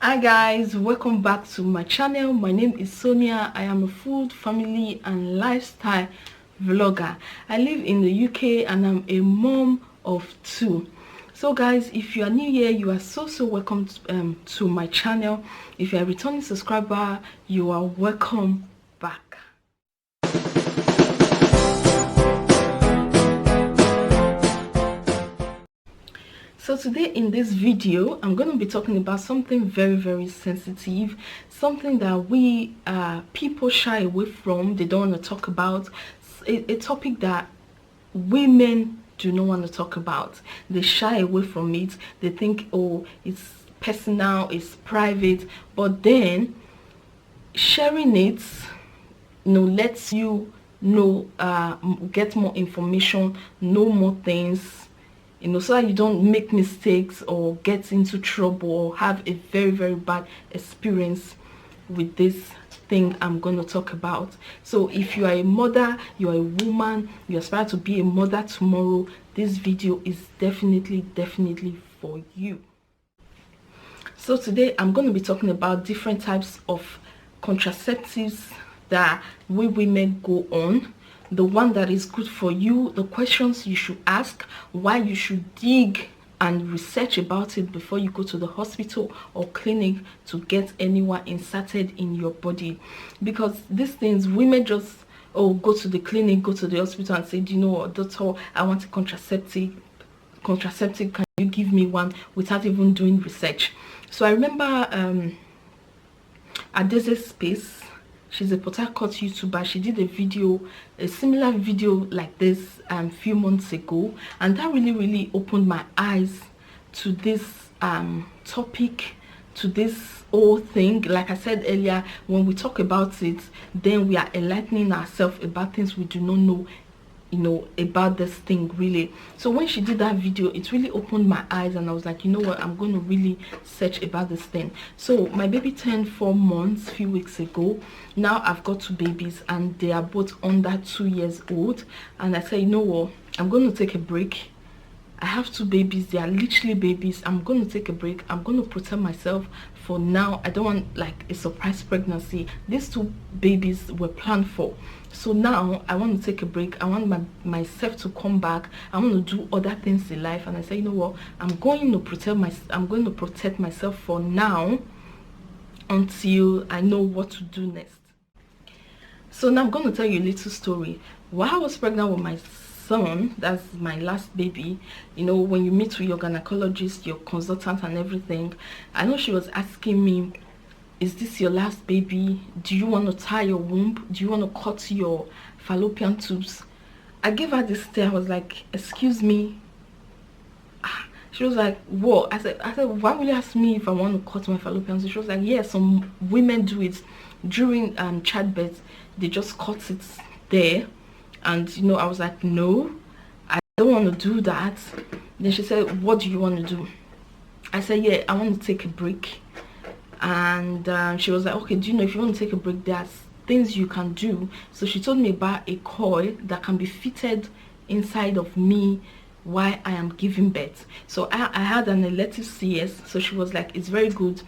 Hi guys, welcome back to my channel. My name is Sonia. I am a food, family and lifestyle vlogger. I live in the UK and I'm a mom of 2. So guys, if you are new here, you are so welcome to my channel. If you are a returning subscriber, you are welcome back. So today in this video, I'm going to be talking about something very sensitive, something that we people shy away from. They don't want to talk about, a topic that women do not want to talk about. They shy away from it. They think, oh, it's personal, it's private, but then sharing it, lets you get more information, know more things, so that you don't make mistakes or get into trouble or have a very bad experience with this thing I'm going to talk about. So if you are a mother, you are a woman, you aspire to be a mother tomorrow, this video is definitely for you. So today I'm going to be talking about different types of contraceptives that we women go on, the one that is good for you, the questions you should ask, why you should dig and research about it before you go to the hospital or clinic to get anyone inserted in your body. Because these things, women just go to the clinic, go to the hospital and say, do you know what, doctor, I want a contraceptive, can you give me one, without even doing research. So I remember Adeze Space, she's a Port Harcourt YouTuber. She did a similar video like this few months ago, and that really opened my eyes to this topic, to this whole thing. Like I said earlier, when we talk about it, then we are enlightening ourselves about things we do not know about this thing really. So when she did that video, it really opened my eyes, and I was like, you know what, I'm going to really search about this thing. So my baby turned 4 months a few weeks ago. Now I've got 2 babies and they are both under 2 years old, and I said, you know what, I'm going to take a break. I have 2 babies, they are literally babies. I'm going to take a break. I'm going to protect myself for now. I don't want like a surprise pregnancy. These 2 babies were planned for. So now I want to take a break. I want myself to come back. I want to do other things in life. And I say, you know what, I'm going to protect myself for now until I know what to do next. So now I'm going to tell you a little story. While I was pregnant with my son, that's my last baby, when you meet with your gynecologist, your consultant and everything, I know she was asking me, is this your last baby? Do you want to tie your womb? Do you want to cut your fallopian tubes? I gave her this stare. I was like, excuse me. She was like, what? I said, why will you ask me if I want to cut my fallopian tubes? She was like, yeah, some women do it during childbirth. They just cut it there. And I was like, no, I don't want to do that. Then she said, what do you want to do? I said, yeah, I want to take a break. And she was like, okay, do you know, if you want to take a break, there's things you can do. So she told me about a coil that can be fitted inside of me while I am giving birth. So I had an elective CS, so she was like, it's very good.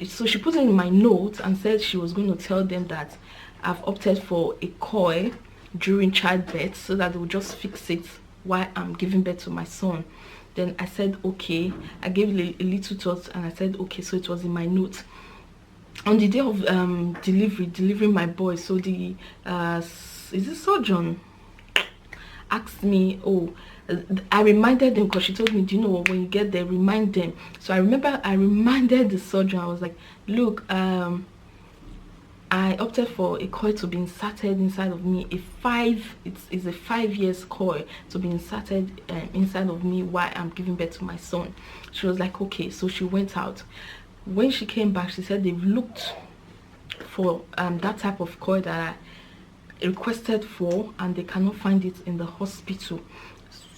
So she put it in my notes and said she was going to tell them that I've opted for a coil during childbirth, so that they will just fix it while I'm giving birth to my son. Then I said, okay. I gave a little thought and I said, okay. So it was in my notes. On the day of delivering my boy, so the is it surgeon asked me, I reminded them, because she told me, do you know what, when you get there, remind them. So I remember I reminded the surgeon. I was like, look, I opted for a coil to be inserted inside of me. It's a 5 years coil to be inserted inside of me while I'm giving birth to my son. She was like, okay. So she went out. When she came back, she said they've looked for that type of coil that I requested for, and they cannot find it in the hospital.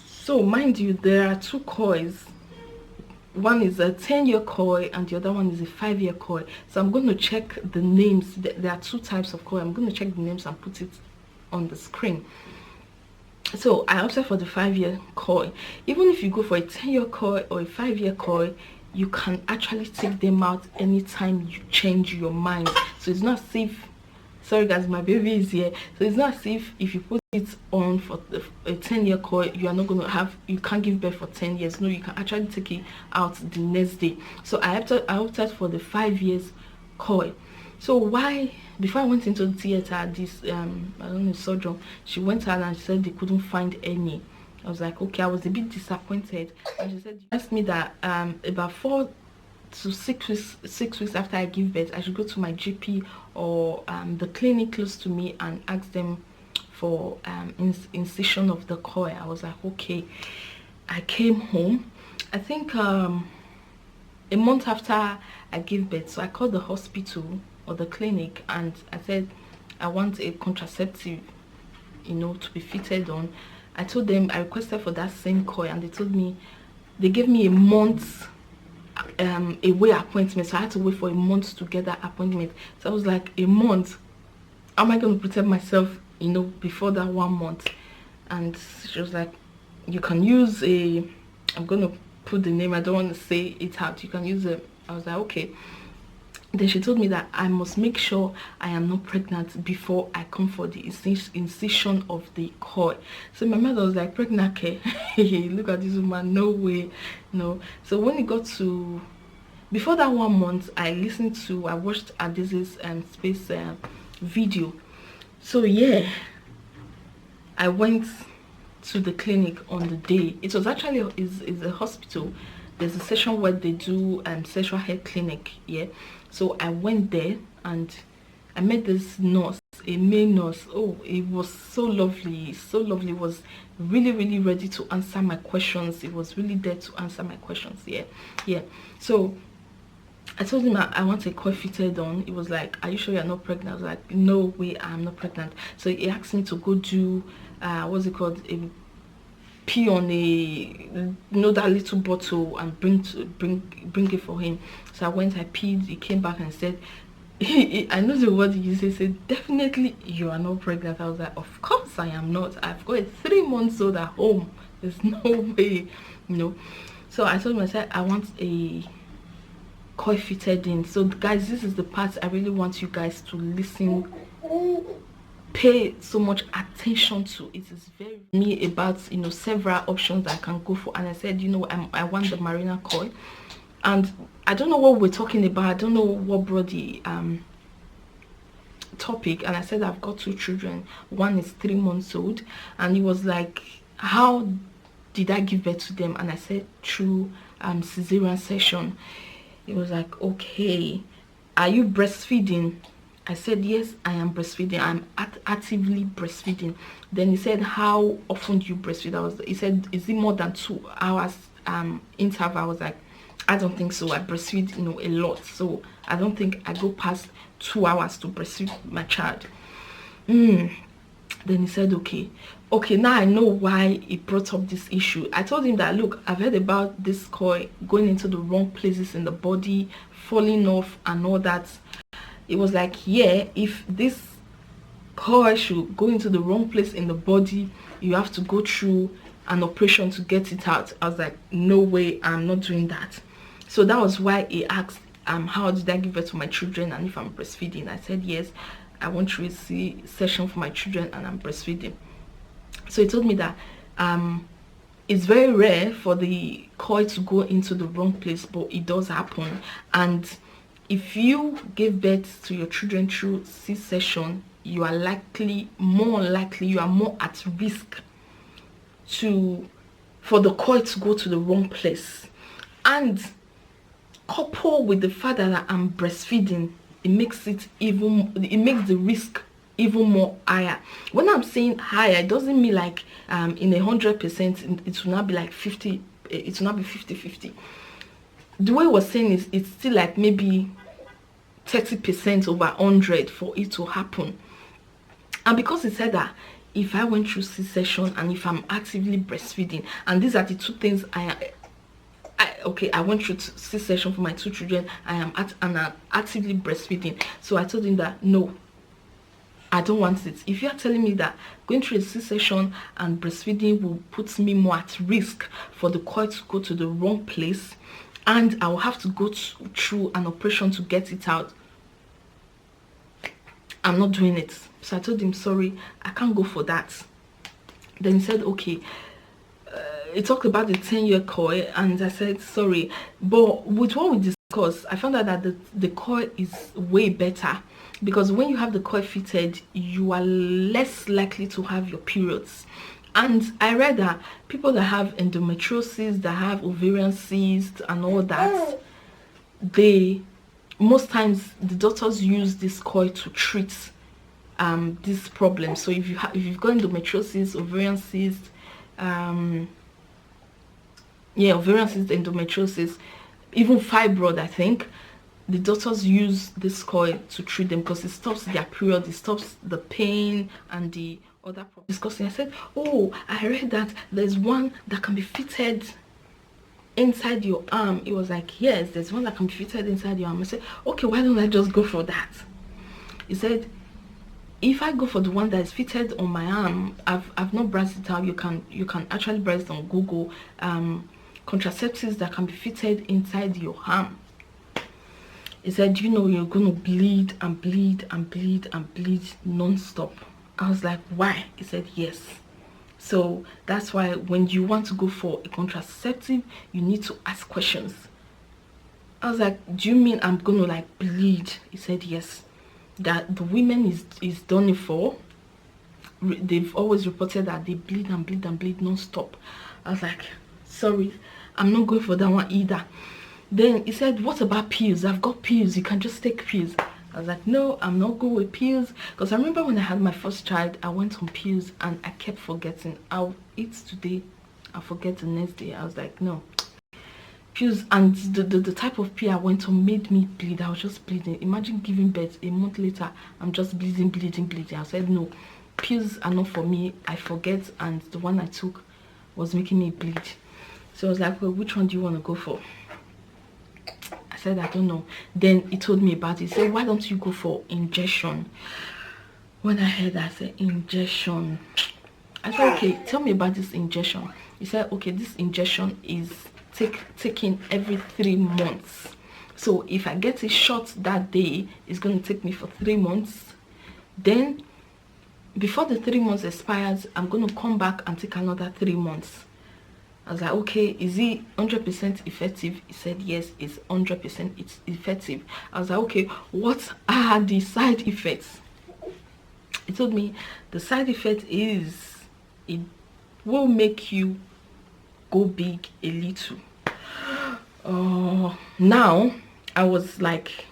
So mind you, there are 2 coils. One is a 10-year coil and the other one is a 5-year coil. So I'm going to check the names. There are 2 types of coil. I'm going to check the names and put it on the screen. So I opted for the 5-year coil. Even if you go for a 10-year coil or a 5-year coil, you can actually take them out anytime you change your mind. So it's not safe. Sorry guys, my baby is here. So it's not safe if you put it on for a 10-year coil, you are not going to have, you can't give birth for 10 years. No, you can actually take it out the next day. So I opted for the 5 years coil. So why, before I went into the theater, this I don't know, surgeon, she went out and she said they couldn't find any. I was like, okay. I was a bit disappointed, and she said, asked me that about 4 to 6 weeks after I give birth, I should go to my GP or the clinic close to me and ask them for incision of the coil. I was like, okay. I came home, I think a month after I gave birth. So I called the hospital or the clinic and I said I want a contraceptive, you know, to be fitted on. I told them I requested for that same coil, and they told me, they gave me a month away appointment, so I had to wait for a month to get that appointment. So I was like, a month, how am I going to protect myself, you know, before that 1 month? And she was like, you can use a, I'm going to put the name, I don't want to say it out, you can use it. I was like, okay. Then she told me that I must make sure I am not pregnant before I come for the incision of the coil. So my mother was like, pregnant, okay? Look at this woman, no way, no. So when it got to, before that 1 month, I watched Adiz's space video. So yeah, I went to the clinic on the day. It was actually is a hospital. There's a session where they do sexual health clinic, yeah. So I went there and I met this nurse, a male nurse. Oh, it was so lovely, so lovely. It was really ready to answer my questions. It was really there to answer my questions. Yeah. So I told him I want a coil fitted on. He was like, are you sure you're not pregnant? I was like, no way, I'm not pregnant. So he asked me to go do what's it called, a pee on a, you know, that little bottle and bring it for him. So I went, I peed, he came back and said, I know the word he said, definitely you are not pregnant. I was like, of course I am not. I've got a 3 months old at home. There's no way, you know. So I told him, I said, I want a coil fitted in. So guys, this is the part I really want you guys to listen, pay so much attention to. It is very me about, you know, several options that I can go for. And I said, you know, I want the Mirena coil, and I don't know what we're talking about. I don't know what brought the topic. And I said I've got 2 children. One is 3 months old, and he was like, how did I give birth to them? And I said, through cesarean section. He was like, okay, are you breastfeeding? I said, yes, I am breastfeeding. I'm actively breastfeeding. Then he said, how often do you breastfeed? He said, is it more than 2 hours interval? I was like, I don't think so. I breastfeed, you know, a lot. So I don't think I go past 2 hours to breastfeed my child. Then he said, okay, now I know why he brought up this issue. I told him that, look, I've heard about this coil going into the wrong places in the body, falling off and all that. It was like, yeah, if this coil should go into the wrong place in the body, you have to go through an operation to get it out. I was like, no way, I'm not doing that. So that was why he asked, how did I give birth to my children and if I'm breastfeeding? I said, yes, I want to see session for my children and I'm breastfeeding. So he told me that it's very rare for the coil to go into the wrong place, but it does happen. And if you give birth to your children through C-section, you are more at risk for the coil to go to the wrong place. And coupled with the fact that I'm breastfeeding, it makes the risk even more higher. When I'm saying higher, it doesn't mean like in 100%, it will not be like 50, it will not be 50-50. The way I was saying is, it's still like maybe 30% over 100 for it to happen. And because he said that if I went through C-section and if I'm actively breastfeeding, and these are the 2 things I went through C-section for my 2 children, I'm actively breastfeeding. So I told him that no, I don't want it. If you're telling me that going through a C-section and breastfeeding will put me more at risk for the coil to go to the wrong place, and I will have to go through an operation to get it out. I'm not doing it. So I told him, sorry, I can't go for that. Then he said, okay. He talked about the 10-year coil, and I said, sorry, but with what we discussed, I found out that the coil is way better, because when you have the coil fitted, you are less likely to have your periods. And I read that people that have endometriosis, that have ovarian cysts and all that, most times the doctors use this coil to treat this problem. So if you've got endometriosis, ovarian cysts, ovarian cysts, endometriosis, even fibroid, I think the doctors use this coil to treat them, because it stops their period, it stops the pain and the other problems. Discussing, I said, oh, I read that there's one that can be fitted inside your arm. It was like, yes, there's one that can be fitted inside your arm. I said, okay, why don't I just go for that? He said, if I go for the one that is fitted on my arm, I've not browsed it out. You can actually browse on Google, contraceptives that can be fitted inside your arm. He said, you know, you're gonna bleed and bleed and bleed and bleed non-stop. I was like, why? He said, yes. So that's why when you want to go for a contraceptive, you need to ask questions. I was like, do you mean I'm gonna like bleed? He said, yes. That the women is done it for. They've always reported that they bleed and bleed and bleed non-stop. I was like, sorry, I'm not going for that one either. Then he said, what about pills? I've got pills, you can just take pills. I was like, no, I'm not going with pills, because I remember when I had my first child, I went on pills and I kept forgetting. I'll eat today, I'll forget the next day. I was like, no, pills. And the type of pill I went on made me bleed. I was just bleeding. Imagine giving birth, a month later I'm just bleeding. I said, no, pills are not for me, I forget, and the one I took was making me bleed. So I was like, well, which one do you want to go for? I said, I don't know. Then he told me about it. He said, why don't you go for injection? When I heard that, I said, injection. I said, okay, tell me about this injection. He said, okay, this injection is taken every 3 months. So if I get a shot that day, it's going to take me for 3 months. Then before the 3 months expires, I'm going to come back and take another 3 months. I was like, okay, is it 100% effective? He said, yes, it's 100% effective. I was like, okay, what are the side effects? He told me the side effect is it will make you go big a little. Now I was like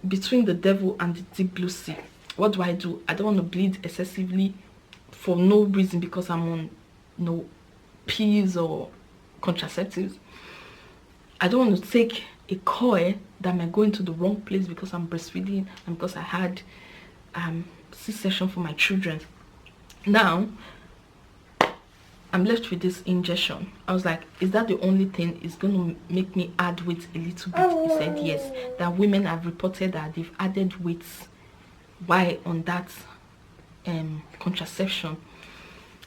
between the devil and the deep blue sea. What do? I don't want to bleed excessively for no reason, because I'm on no pills or contraceptives. I don't want to take a coil that might go into the wrong place because I'm breastfeeding and because I had C-section for my children. Now I'm left with this injection. I was like, is that the only thing is going to make me add weight a little bit? He said yes, that women have reported that they've added weight while on that contraception.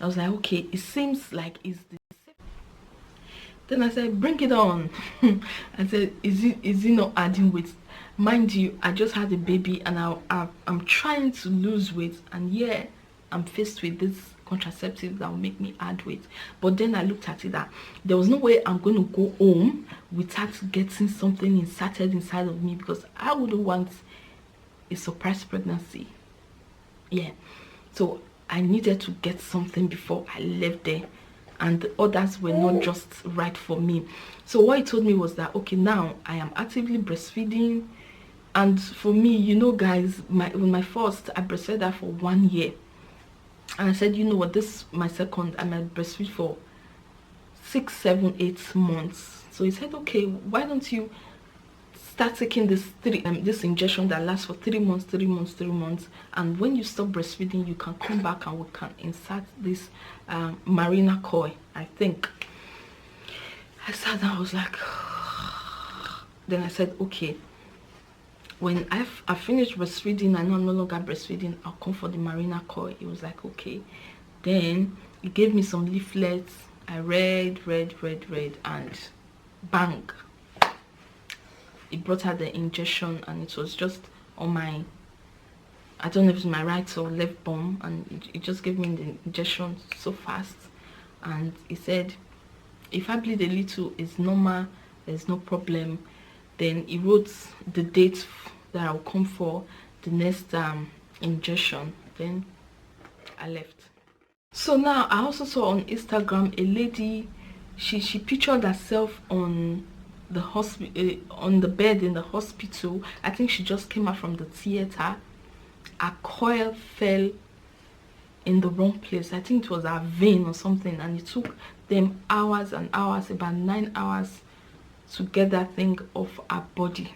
I was like, okay, it seems like it's the. Then I said, bring it on. I said, is it not adding weight? Mind you, I just had a baby and I'm trying to lose weight, and yeah, I'm faced with this contraceptive that will make me add weight. But then I looked at it that there was no way I'm going to go home without getting something inserted inside of me, because I wouldn't want a surprise pregnancy. Yeah, so I needed to get something before I left there, and the others were not just right for me. So what he told me was that, okay, now I am actively breastfeeding, and for me, you know guys, with my first, I breastfed that for 1 year, and I said, you know what, this my second, I might breastfeed for 6, 7, 8 months. So he said, okay, why don't you start taking this this injection that lasts for 3 months, 3 months, 3 months, and when you stop breastfeeding, you can come back and we can insert this Mirena coil, I think. I sat down, I was like, then I said, okay, when I finished breastfeeding, I know I'm no longer breastfeeding, I'll come for the Mirena coil. It was like, okay. Then he gave me some leaflets. I read, and bang, it brought her the injection, and it was just on my, I don't know if it's my right or left bum, and it just gave me the injection so fast. And he said if I bleed a little, it's normal, there's no problem. Then he wrote the date that I'll come for the next injection. Then I left. So now I also saw on Instagram a lady, she pictured herself on the hospital, on the bed in the hospital. I think she just came out from the theater. A coil fell in the wrong place. I think it was a vein or something, and it took them hours and hours, about 9 hours, to get that thing off her body.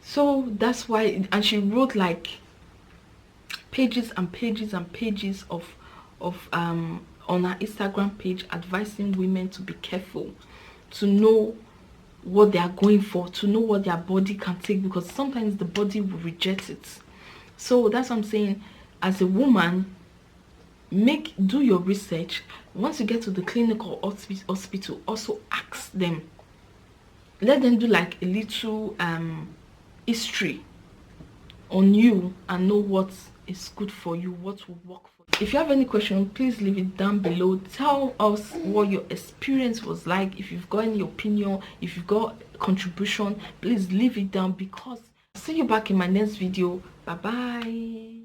So that's why, and she wrote like pages and pages and pages of on her Instagram page, advising women to be careful, to know what they are going for, to know what their body can take, because sometimes the body will reject it. So that's what I'm saying. As a woman, do your research. Once you get to the clinic or hospital, also ask them, let them do like a little history on you and know what is good for you, what will work for you. If you have any question, please leave it down below. Tell us what your experience was like. If you've got any opinion, if you've got contribution, please leave it down, because I'll see you back in my next video. Bye bye.